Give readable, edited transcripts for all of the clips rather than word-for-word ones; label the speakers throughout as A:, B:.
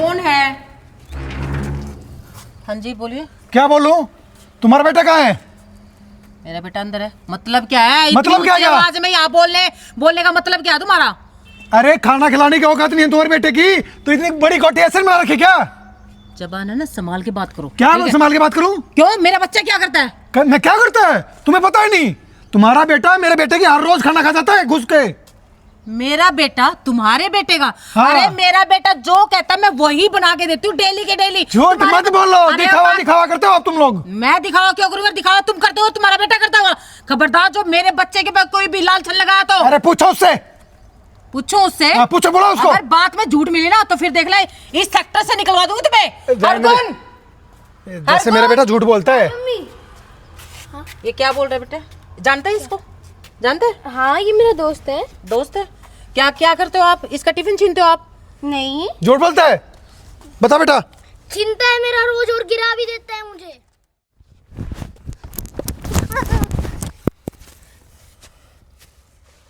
A: कौन है? हाँ जी बोलिए।
B: क्या बोलूं? तुम्हारा बेटा कहाँ है?
A: मेरा बेटा अंदर है। मतलब क्या है?
B: मतलब क्या है?
A: आवाज में यहाँ बोलने का मतलब क्या है तुम्हारा?
B: अरे खाना खिलाने की औकात नहीं है तुम्हारे बेटे की, तो इतनी बड़ी गोटी ऐसे में रखी क्या?
A: जबान है ना, संभाल के बात करो।
B: क्या मैं संभाल के बात करूं?
A: क्यों? मेरा बच्चा क्या करता है?
B: मैं क्या करता है तुम्हें पता ही नहीं? तुम्हारा बेटा मेरे बेटे की हर रोज खाना खा जाता है घुस के।
A: मेरा बेटा तुम्हारे बेटे का?
B: हाँ।
A: अरे मेरा बेटा जो कहता है मैं वही बना के देती हूँ डेली के डेली।
B: झूठ मत बोलो, दिखावा दिखावा करते हो अब तुम लोग।
A: मैं दिखावा क्यों करूंगा? दिखावा तुम करते हो, तुम्हारा बेटा करता होगा। खबरदार जो मेरे बच्चे के पास कोई भी लाल छल लगाया तो।
B: अरे पूछो उससे।
A: पूछो उससे?
B: पूछो, बोलो उसको।
A: अगर बात में झूठ मिली ना तो फिर देख ले, इस सेक्टर से निकलवा दूंगी तुम्हें। हरगुन,
B: जैसे मेरा बेटा झूठ बोलता है।
A: ये क्या बोल रहा है बेटा? जानते हैं इसको? जानते हैं?
C: हाँ, ये मेरा दोस्त है।
A: दोस्त है? क्या क्या करते हो आप? इसका टिफिन छीनते हो आप?
C: नहीं,
B: झूठ बोलता है। बता बेटा।
C: चिंता है मेरा रोज और गिरा भी देता है मुझे।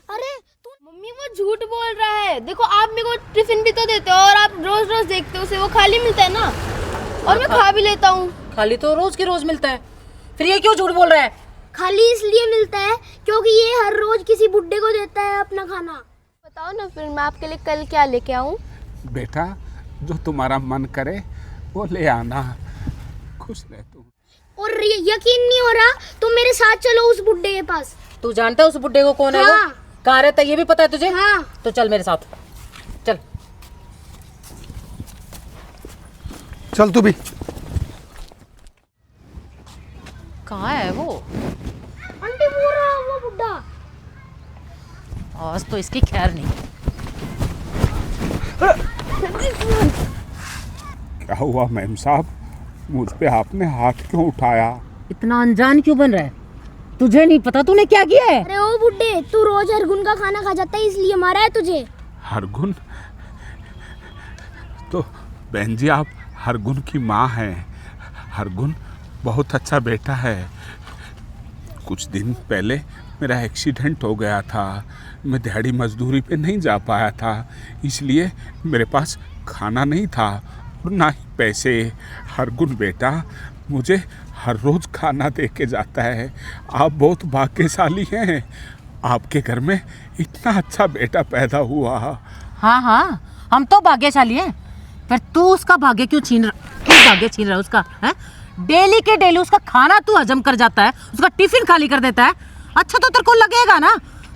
C: अरे मम्मी वो झूठ बोल रहा है। देखो आप मेरे को टिफिन भी तो देते हो और आप रोज रोज देखते हो उसे, वो खाली मिलता है ना, और मैं खा भी लेता हूँ।
A: खाली तो रोज के रोज मिलता है, फिर ये क्यों झूठ बोल रहा है?
C: खाली इसलिए मिलता है क्योंकि ये हर रोज किसी बुड्ढे को देता है अपना खाना। बताओ ना फिर मैं आपके लिए कल क्या लेके आऊँ?
D: बेटा जो तुम्हारा मन करे वो ले आना, खुश रह तू।
C: और यकीन नहीं हो रहा तो मेरे साथ चलो उस बुड्ढे के पास।
A: तू जानता है उस बुड्ढे को कौन है?
C: हाँ।
A: वो कहाँ रहता है ये भी पता है तुझे?
C: हाँ।
A: तो चल मेरे साथ, चल।
B: चल तू भी।
A: कहाँ है वो?
C: आंटी वो रहा वो बुड्ढा।
A: आज तो इसकी खैर नहीं।
D: क्या हुआ मैम साहब, मुझ पे आपने हाथ क्यों उठाया?
A: इतना अनजान क्यों बन रहा है? तुझे नहीं पता तूने क्या किया है?
C: अरे ओ बुड्ढे, तू रोज हरगुन का खाना खा जाता है इसलिए मारा है तुझे।
D: हरगुन? तो बहन जी आप हरगुन की माँ हैं। हरगुन बहुत अच्छा बेटा है। कुछ दिन पहले मेरा एक्सीडेंट हो गया था, मैं दिहाड़ी मजदूरी पे नहीं जा पाया था, इसलिए मेरे पास खाना नहीं था और ना ही पैसे। हरगुन बेटा मुझे हर रोज़ खाना दे के जाता है। आप बहुत भाग्यशाली हैं, आपके घर में इतना अच्छा बेटा पैदा हुआ।
A: हाँ हाँ, हम तो भाग्यशाली हैं। पर तू उसका भाग्य क्यों छीन रहा है उसका? है डेली के डेली उसका खाना तू हजम कर जाता है, उसका टिफिन खाली कर देता है। अच्छा तो तेरे को लगेगा ना,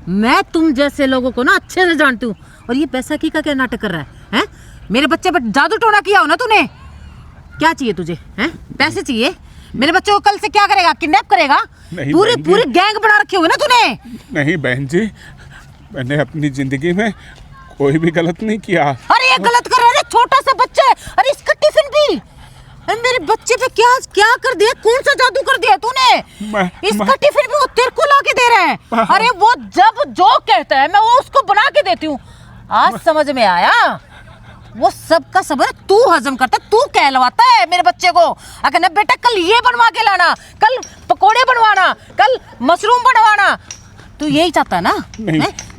A: मैं तुम जैसे लोगों को ना अच्छे से जानती हूँ। और ये पैसा की का क्या नाटक कर रहा है? हैं? मेरे बच्चे पर जादू टोना किया हो ना तूने। क्या चाहिए तुझे? हैं? पैसे चाहिए? मेरे बच्चे को कल से क्या करेगा? किडनैप करेगा? पूरी गैंग बना रखी हुई ना तूने।
D: नहीं बहन जी, मैंने अपनी जिंदगी में कोई भी गलत नहीं किया।
A: अरे ये गलत कर रहा है, छोटा सा बच्चा है। अरे इसका टिफिन भी। अरे मेरे बच्चे पे क्या कर दिया? कौन सा जादू कर दिया तूने? इसका टिफिन भी वो तेरे को ला के दे रहा है। अरे वो जब जो कहता है मैं वो उसको बना के देती हूँ। आज समझ में आया, वो सब का सब तू हजम करता, तू कहलवाता है मेरे बच्चे को। अगर ना बेटा कल ये बनवा के लाना, कल पकोड़े बनवाना, कल मशरूम बनवाना, तू यही चाहता है ना?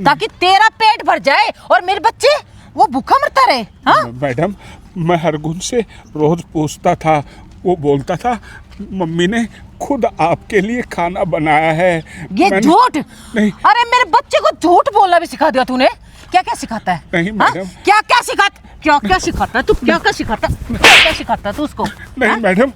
A: ताकि तेरा पेट भर जाए और मेरे बच्चे वो भूखा मरता रहे। हाँ
D: मैडम, मैं हरगुन से रोज पूछता था, वो बोलता था मम्मी ने खुद आपके लिए खाना बनाया है।
A: ये झूठ
D: नहीं।
A: अरे मेरे बच्चे को झूठ बोलना भी सिखा दिया तूने। क्या क्या सिखाता है?
D: नहीं मैडम।
A: क्या क्या सिखाता है तू? क्या क्या सिखाता है तू उसको?
D: नहीं मैडम,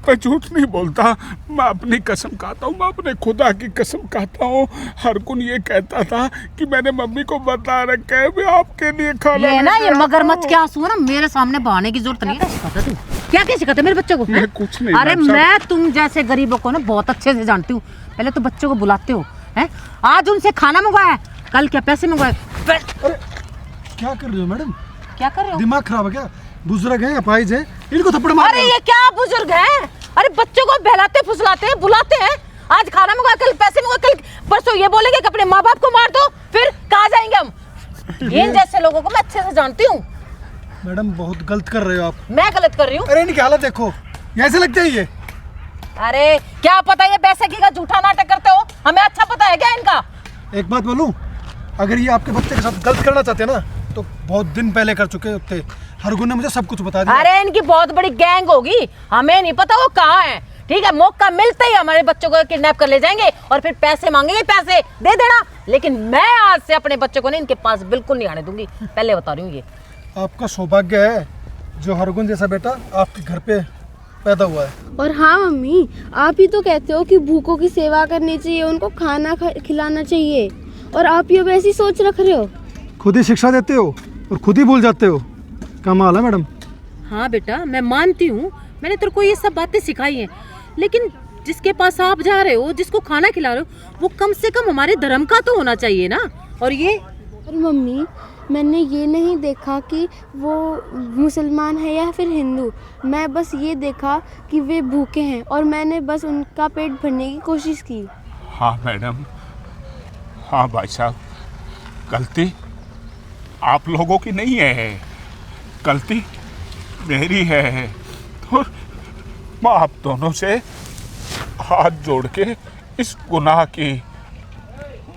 D: मैं झूठ नहीं बोलता, मैं अपनी कसम खाता हूँ, मैं अपने खुदा की कसम खाता हूँ। हरगुन ये कहता था कि मैंने मम्मी को बता रखा है मैं आपके लिए खाना
A: ये ना, ये
D: लेके
A: मगरमच्छ के आंसू है ना, मेरे सामने बहाने की जरूरत नहीं है। सिखाता तू? क्या सिखाता है मेरे बच्चे को?
D: मैं कुछ नहीं।
A: अरे मैं तुम जैसे गरीबों को ना बहुत अच्छे से जानती हूँ। पहले तो बच्चों को बुलाते हो, हैं? आज उनसे खाना मंगवाया, कल क्या पैसे मंगवाए?
B: अरे क्या कर रही हो मैडम?
A: क्या कर रहे हो?
B: दिमाग खराब है क्या? बुजुर्ग हैं, अपाहिज हैं, इनको थप्पड़ मार।
A: अरे ये क्या बुजुर्ग हैं? अरे बच्चों को बहलाते फुसलाते हैं, बुलाते हैं। आज खाना मंगवा, कल पैसे मंगवा, कल परसों ये बोलेंगे कि अपने माँ बाप को मार दो, फिर कहाँ जाएंगे हम? इन जैसे लोगों को मैं अच्छे से जानती हूँ।
B: मैडम बहुत गलत कर रहे हो आप।
A: मैं गलत कर रही हूँ?
B: अरे इनकी हालत देखो, ऐसे लगते हैं ये।
A: अरे क्या पता ये बैसाखी का झूठा नाटक करते हो, हमें अच्छा पता है क्या इनका?
B: एक बात बोलूं, अगर ये आपके बच्चे के साथ गलत करना चाहते हैं ना तो बहुत दिन पहले कर चुके थे। हरगुन ने मुझे सब कुछ बता दिया।
A: अरे इनकी बहुत बड़ी गैंग होगी, हमें नहीं पता वो कहाँ है। ठीक है, मौका मिलते ही हमारे बच्चों को किडनैप कर ले जाएंगे और फिर पैसे मांगेंगे, पैसे दे देना। लेकिन मैं आज से अपने बच्चे को नहीं इनके पास बिल्कुल नहीं आने दूंगी, पहले बता रही हूँ। ये
B: आपका सौभाग्य है जो हरगुन जैसा बेटा आपके घर पे पैदा हुआ है।
C: और हाँ मम्मी, आप ही तो कहते हो कि भूखों की सेवा करनी चाहिए, उनको खाना खिलाना चाहिए, और आप ये वैसी सोच रख रहे हो।
B: खुद ही शिक्षा देते हो और खुद ही भूल जाते हो। कमाल है मैडम।
A: हाँ बेटा, मैं मानती हूँ मैंने तेरे को ये सब बातें सिखाई हैं, लेकिन जिसके पास आप जा रहे हो, जिसको खाना खिला रहे हो, वो कम से कम हमारे धर्म का तो होना चाहिए ना। और ये
C: और मम्मी, मैंने ये नहीं देखा कि वो मुसलमान है या फिर हिंदू, मैं बस ये देखा कि वे भूखे हैं और मैंने बस उनका पेट भरने की कोशिश की।
D: हाँ मैडम, हाँ भाई साहब, गलती आप लोगों की नहीं है, गलती मेरी है। तो मैं आप दोनों से हाथ जोड़ के इस गुनाह की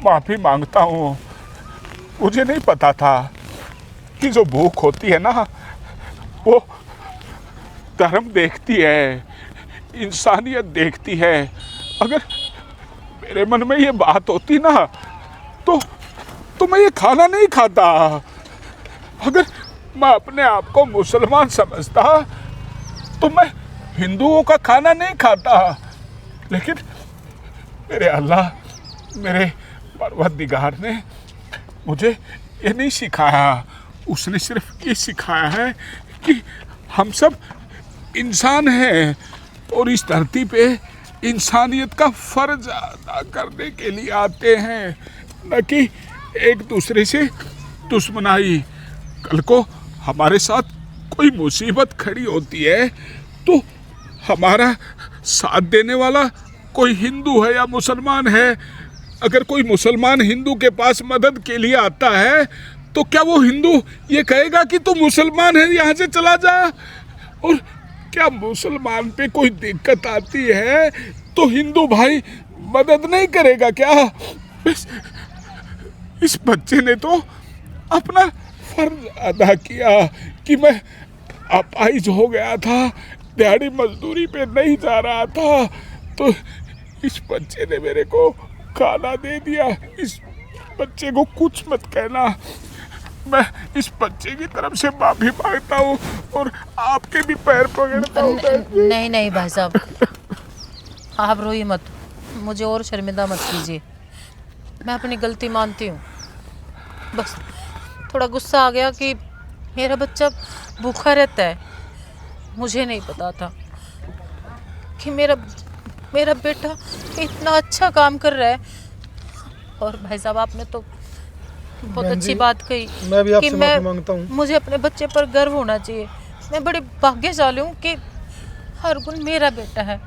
D: माफ़ी मांगता हूँ। मुझे नहीं पता था कि जो भूख होती है ना, वो धर्म देखती है, इंसानियत देखती है। अगर मेरे मन में ये बात होती ना तो मैं ये खाना नहीं खाता। अगर मैं अपने आप को मुसलमान समझता तो मैं हिंदुओं का खाना नहीं खाता। लेकिन मेरे अल्लाह, मेरे परवरदिगार ने मुझे ये नहीं सिखाया। उसने सिर्फ ये सिखाया है कि हम सब इंसान हैं और इस धरती पे इंसानियत का फर्ज अदा करने के लिए आते हैं, न कि एक दूसरे से दुश्मनाई। कल को हमारे साथ कोई मुसीबत खड़ी होती है तो हमारा साथ देने वाला कोई हिंदू है या मुसलमान है। अगर कोई मुसलमान हिंदू के पास मदद के लिए आता है तो क्या वो हिंदू ये कहेगा कि तू मुसलमान है, यहाँ से चला जा? और क्या मुसलमान पे कोई दिक्कत आती है तो हिंदू भाई मदद नहीं करेगा क्या? इस बच्चे ने तो अपना फर्ज अदा किया कि मैं अपाहिज हो गया था, दिहाड़ी मजदूरी पे नहीं जा रहा था, तो इस बच्चे ने मेरे को खाना दे दिया। इस बच्चे को कुछ मत कहना। मैं इस बच्चे की तरफ से माफी मांगता हूँ और आपके भी पैर पकड़ता हूँ।
A: नहीं नहीं भाई साहब, आप रोइए मत, मुझे और शर्मिंदा मत कीजिए। मैं अपनी गलती मानती हूँ, बस थोड़ा गुस्सा आ गया कि मेरा बच्चा भूखा रहता है। मुझे नहीं पता था कि मेरा बेटा इतना अच्छा काम कर रहा है। और भाई साहब, आपने तो बहुत अच्छी बात कही।
B: मैं भी आपसे माफी मांगता हूँ।
A: मुझे अपने बच्चे पर गर्व होना चाहिए। मैं बड़ी भाग्यशाली हूँ कि हरगुन मेरा बेटा है।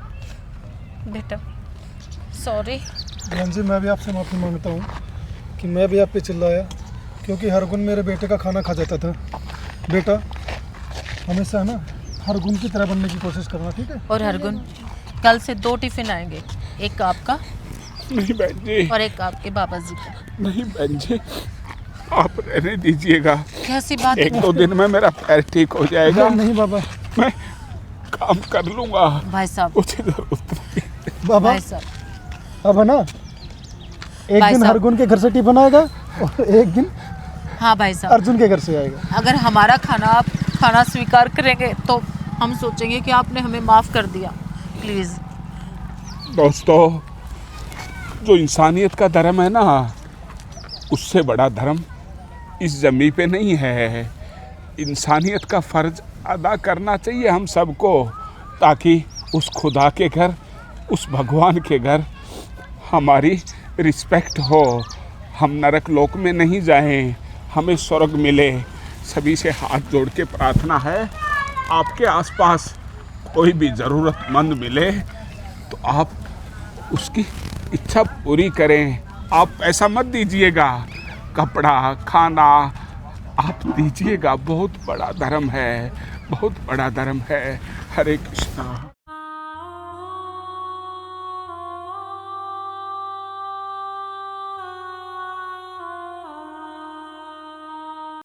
A: बेटा सॉरी।
B: बहन जी, मैं भी आपसे माफ़ी मांगता हूँ कि मैं भी आप पे चिल्लाया, क्योंकि हरगुन मेरे बेटे का खाना खा जाता था। बेटा, हमेशा ना हरगुन की तरह बनने की कोशिश करना, ठीक है?
A: और हरगुन, कल से 2 टिफिन आएंगे, एक आपका
D: नहीं बहन जी,
A: और एक आपके बाबा जी का।
D: नहीं बहन जी, आप रहने दीजिएगा।
A: कैसी बात है?
D: 1-2 दिन में मेरा पैर ठीक हो जाएगा।
B: नहीं बाबा,
D: मैं काम कर लूँगा।
A: भाई साहब,
D: मुझे जरूरत नहीं।
B: बाबा
A: भाई साहब,
B: अब है ना, एक
A: भाई
B: दिन
A: साहब।
B: हरगुन के घर से टिफिन आएगा और एक दिन
A: हाँ भाई साहब,
B: अर्जुन के घर से आएगा।
A: अगर हमारा खाना आप खाना स्वीकार करेंगे तो हम सोचेंगे कि आपने हमें माफ़ कर दिया। प्लीज़
D: दोस्तों, जो इंसानियत का धर्म है ना, उससे बड़ा धर्म इस ज़मीन पे नहीं है। इंसानियत का फ़र्ज अदा करना चाहिए हम सबको, ताकि उस खुदा के घर, उस भगवान के घर हमारी रिस्पेक्ट हो। हम नरक लोक में नहीं जाएं, हमें स्वर्ग मिले। सभी से हाथ जोड़ के प्रार्थना है, आपके आसपास कोई भी ज़रूरतमंद मिले तो आप उसकी इच्छा पूरी करें। आप पैसा मत दीजिएगा, कपड़ा, खाना आप दीजिएगा। बहुत बड़ा धर्म है, बहुत बड़ा धर्म है। हरे कृष्णा।